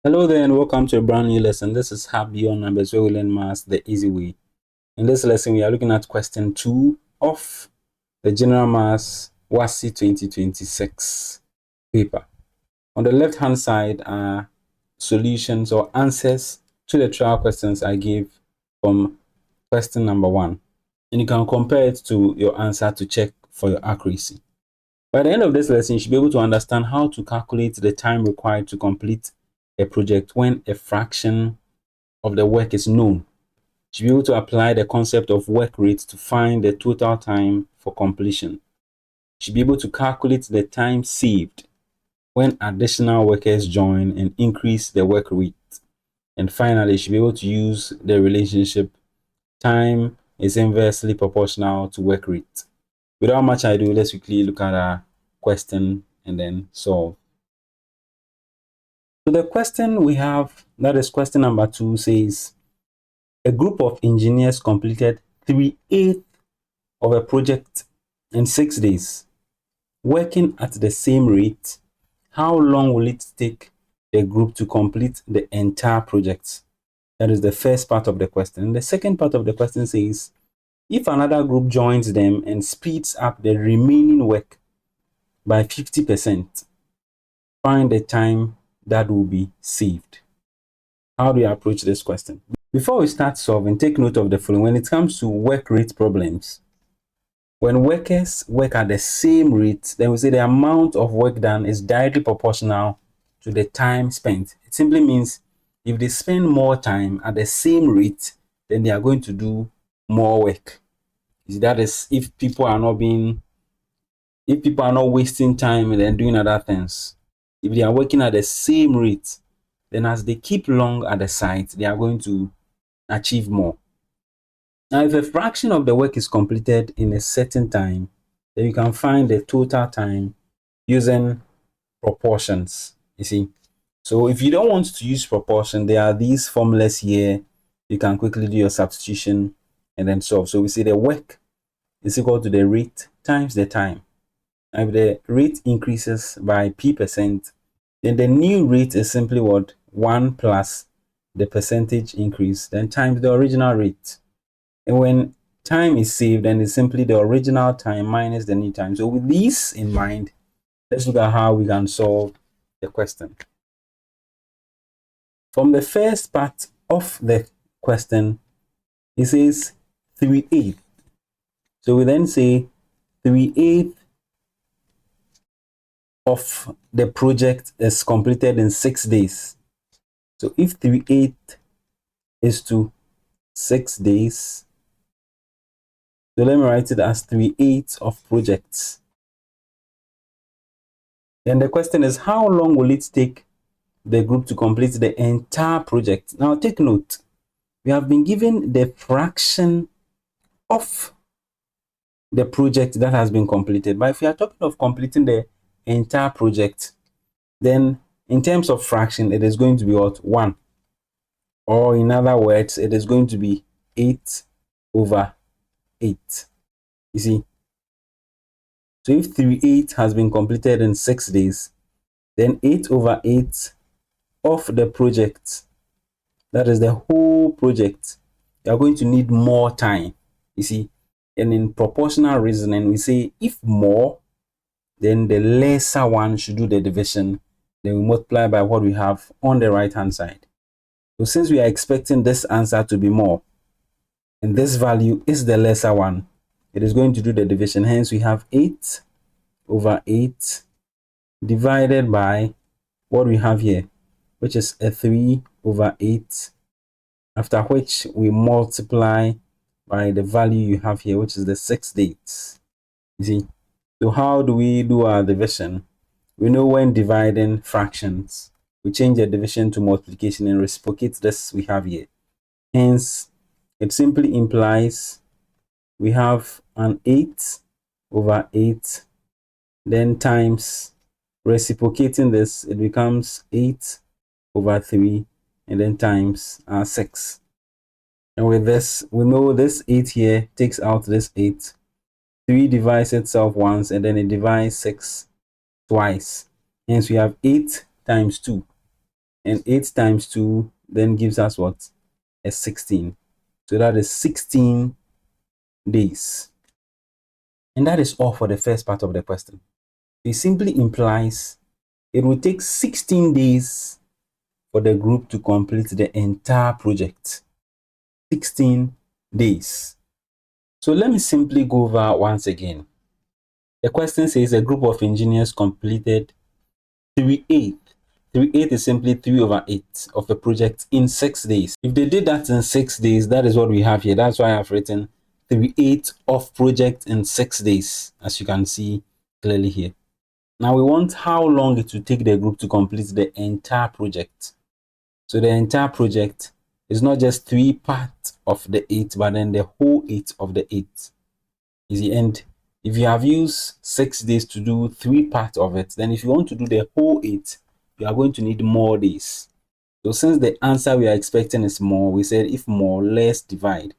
Hello there and welcome to a brand new lesson. This is Hub Beyond Numbers where we learn maths the easy way. In this lesson, we are looking at question 2 of the General Maths WASSCE 2026 paper. On the left-hand side are solutions or answers to the trial questions I gave from question number 1. And you can compare it to your answer to check for your accuracy. By the end of this lesson, you should be able to understand how to calculate the time required to complete a project when a fraction of the work is known. You should be able to apply the concept of work rate to find the total time for completion. You should be able to calculate the time saved when additional workers join and increase the work rate. And finally, you should be able to use the relationship time is inversely proportional to work rate. Without much ado, let's quickly look at our question and then solve. So the question we have, that is question number 2, says a group of engineers completed 3/8 of a project in 6 days. Working at the same rate, how long will it take the group to complete the entire project? That is the first part of the question. And the second part of the question says, if another group joins them and speeds up the remaining work by 50%, find the time that will be saved. How do you approach this question? Before we start solving, take note of the following. When it comes to work rate problems, when workers work at the same rate, then we say the amount of work done is directly proportional to the time spent. It simply means if they spend more time at the same rate, then they are going to do more work. That is, if people are not wasting time and then doing other things, if they are working at the same rate, then as they keep long at the site, they are going to achieve more. Now, if a fraction of the work is completed in a certain time, then you can find the total time using proportions. You see, so if you don't want to use proportion, there are these formulas here. You can quickly do your substitution and then solve. So we say the work is equal to the rate times the time. Now, if the rate increases by p%, then the new rate is simply what? 1 plus the percentage increase, then times the original rate. And when time is saved, then it's simply the original time minus the new time. So with this in mind, let's look at how we can solve the question. From the first part of the question, it says 3/8. So we then say 3/8 of the project is completed in 6 days. So if 3/8 is to 6 days, so let me write it as 3/8 of projects. Then the question is, how long will it take the group to complete the entire project? Now take note, we have been given the fraction of the project that has been completed. But if we are talking of completing the entire project, then in terms of fraction, it is going to be what? 1. Or in other words, it is going to be 8/8. You see, so if 3/8 has been completed in 6 days, then 8/8 of the project, that is the whole project, you are going to need more time. You see, and in proportional reasoning, we say if more, then the lesser one should do the division. Then we multiply by what we have on the right hand side. So since we are expecting this answer to be more, and this value is the lesser one, it is going to do the division. Hence, we have 8/8 divided by what we have here, which is a 3/8, after which we multiply by the value you have here, which is the 6 days. You see, so how do we do our division? We know when dividing fractions, we change the division to multiplication and reciprocate this we have here. Hence, it simply implies we have an 8/8, then times reciprocating this, it becomes 8/3, and then times 6. And with this, we know this 8 here takes out this 8. 3 divides itself once, and then it divides 6 twice. Hence, we have 8 times 2. And 8 times 2 then gives us what? A 16. So that is 16 days. And that is all for the first part of the question. It simply implies it will take 16 days for the group to complete the entire project. 16 days. So let me simply go over once again. The question says a group of engineers completed 3/8. 3/8 is simply 3 over 8 of the project in 6 days. If they did that in 6 days, that is what we have here. That's why I've written 3/8 of project in 6 days, as you can see clearly here. Now we want how long it will take the group to complete the entire project. So the entire project is not just 3 parts of the 8, but then the whole 8 of the 8. Easy. And if you have used 6 days to do 3 parts of it, then if you want to do the whole 8, you are going to need more days. So since the answer we are expecting is more, we said if more, let's divide.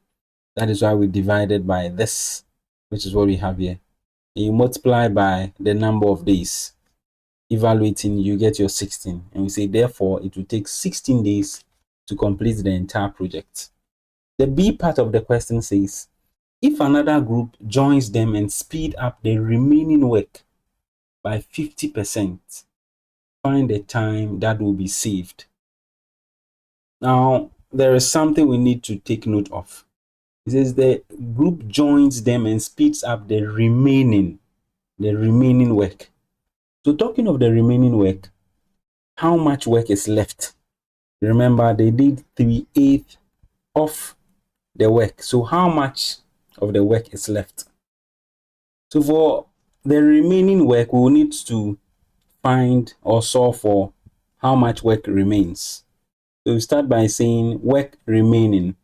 That is why we divided by this, which is what we have here. And you multiply by the number of days. Evaluating, you get your 16. And we say, therefore, it will take 16 days to complete the entire project. The B part of the question says, if another group joins them and speed up the remaining work by 50%, find the time that will be saved. Now, there is something we need to take note of. It says the group joins them and speeds up the remaining work. So talking of the remaining work, how much work is left? Remember, they did 3/8 of the work. So how much of the work is left? So for the remaining work, we will need to find or solve for how much work remains. So we start by saying work remaining.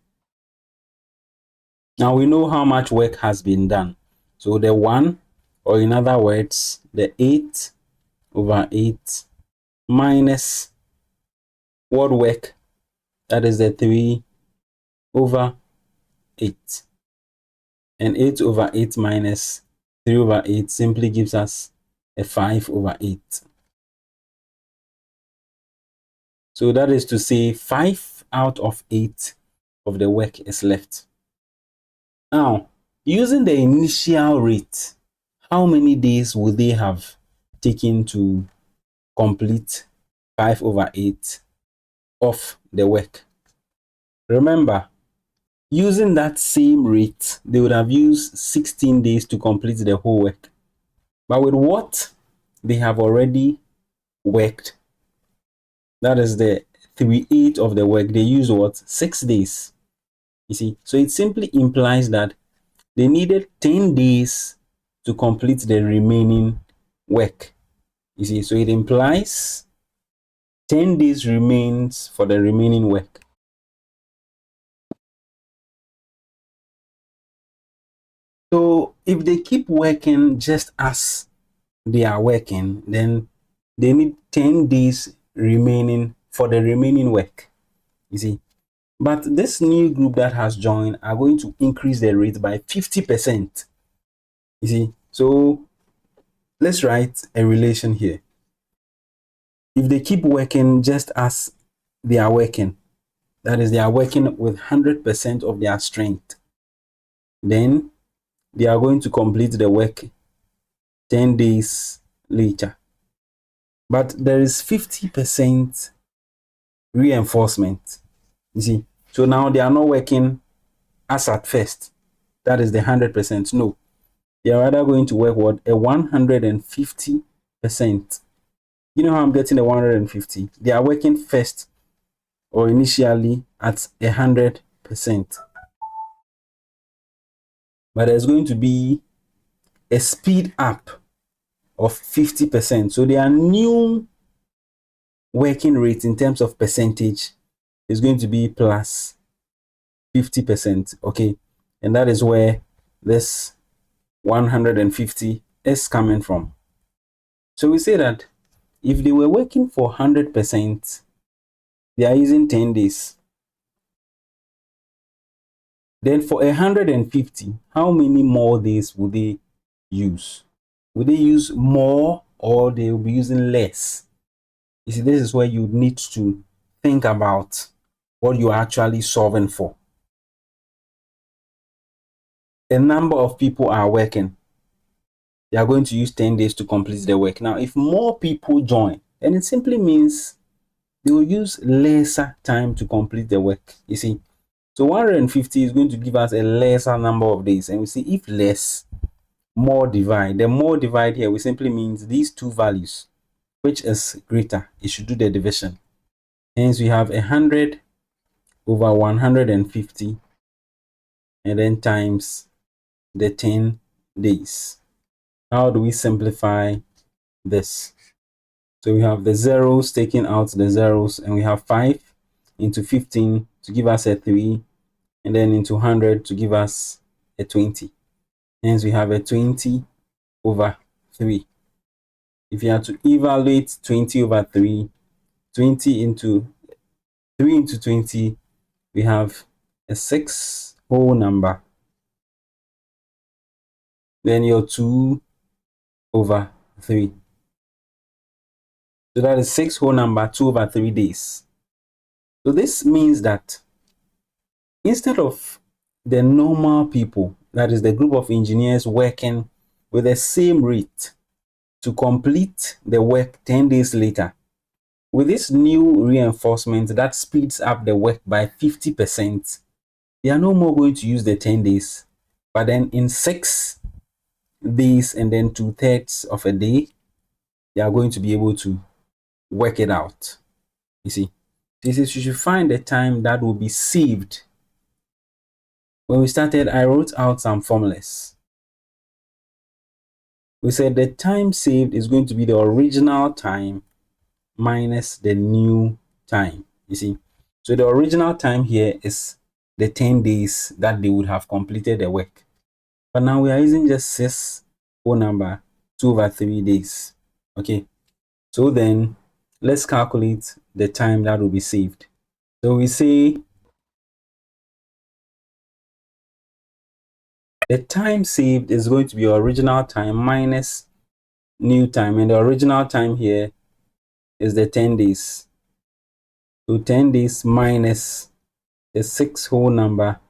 Now we know how much work has been done. So the 1, or in other words, the 8 over 8 minus what work? That is the 3 over 8. And 8 over 8 minus 3 over 8 simply gives us a 5 over 8. So that is to say 5 out of 8 of the work is left. Now, using the initial rate, how many days would they have taken to complete 5 over 8 of the work? Remember, using that same rate, they would have used 16 days to complete the whole work. But with what they have already worked, that is the 3/8 of the work, they use what? 6 days. You see, so it simply implies that they needed 10 days to complete the remaining work. You see, so it implies 10 days remains for the remaining work. So if they keep working just as they are working, then they need 10 days remaining for the remaining work. You see, but this new group that has joined are going to increase the rate by 50%. You see, so let's write a relation here. If they keep working just as they are working, that is, they are working with 100% of their strength, then they are going to complete the work 10 days later. But there is 50% reinforcement. You see, so now they are not working as at first. That is the 100%. No, they are rather going to work what? A 150%. You know how I'm getting the 150? They are working first or initially at 100%. But there's going to be a speed up of 50%. So their new working rate in terms of percentage is going to be plus 50%. Okay. And that is where this 150 is coming from. So we say that if they were working for 100%, they are using 10 days. Then for 150, how many more days would they use? Would they use more or they will be using less? You see, this is where you need to think about what you're actually solving for. A number of people are working. They are going to use 10 days to complete the work. Now, if more people join, then it simply means they will use lesser time to complete the work. You see, so 150 is going to give us a lesser number of days. And we see if less, more divide. The more divide here, we simply means these two values, which is greater. It should do the division. Hence, we have 100 over 150 and then times the 10 days. How do we simplify this? So we have the zeros taking out the zeros, and we have 5 into 15 to give us a 3, and then into 100 to give us a 20. Hence, we have a 20 over 3. If you have to evaluate 20 over 3, 20 into 3 into 20, we have a 6 whole number. Then your 2 over 3. So that is 6 whole number, 2 over 3 days. So this means that instead of the normal people, that is the group of engineers working with the same rate to complete the work 10 days later, with this new reinforcement that speeds up the work by 50%, they are no more going to use the 10 days, but then in 6 days and then 2/3 of a day, they are going to be able to work it out. You see, this is, you should find the time that will be saved. When we started, I wrote out some formulas. We said the time saved is going to be the original time minus the new time. You see, so the original time here is the 10 days that they would have completed the work. But now we are using just 6 whole number, 2 over 3 days. Okay, so then let's calculate the time that will be saved. So we say the time saved is going to be original time minus new time, and the original time here is the 10 days. So 10 days minus the 6 whole number,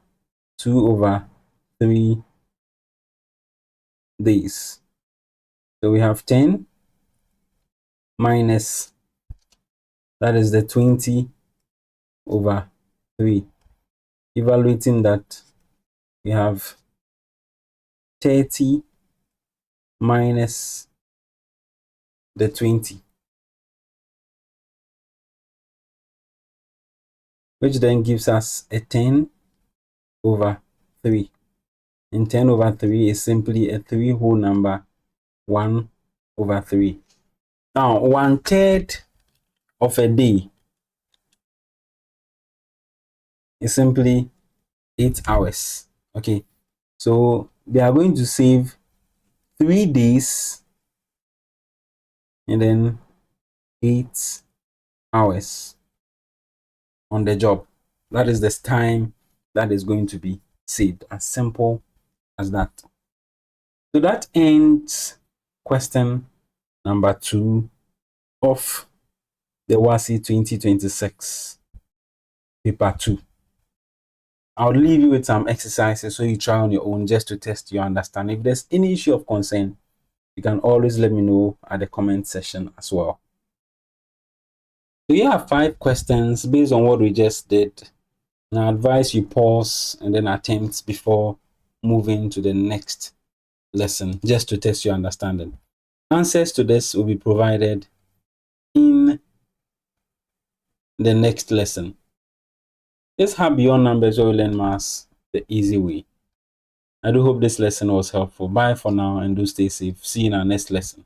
2 over 3 days. So we have 10 minus, that is the 20 over 3. Evaluating that, we have 30 minus the 20, which then gives us a 10 over 3. And 10 over 3 is simply a 3 whole number, 1 over 3. Now, 1/3 of a day is simply 8 hours. Okay, so they are going to save 3 days and then 8 hours on the job. That is the time that is going to be saved. As simple as that. So that ends question number 2 of the WASSCE 2026 paper 2. I'll leave you with some exercises so you try on your own just to test your understanding. If there's any issue of concern, you can always let me know at the comment section as well. So you have 5 questions based on what we just did. And I advise you pause and then attempt before moving to the next lesson, just to test your understanding. Answers to this will be provided in the next lesson. Let's have beyond numbers where we learn maths the easy way. I do hope this lesson was helpful. Bye for now and do stay safe. See you in our next lesson.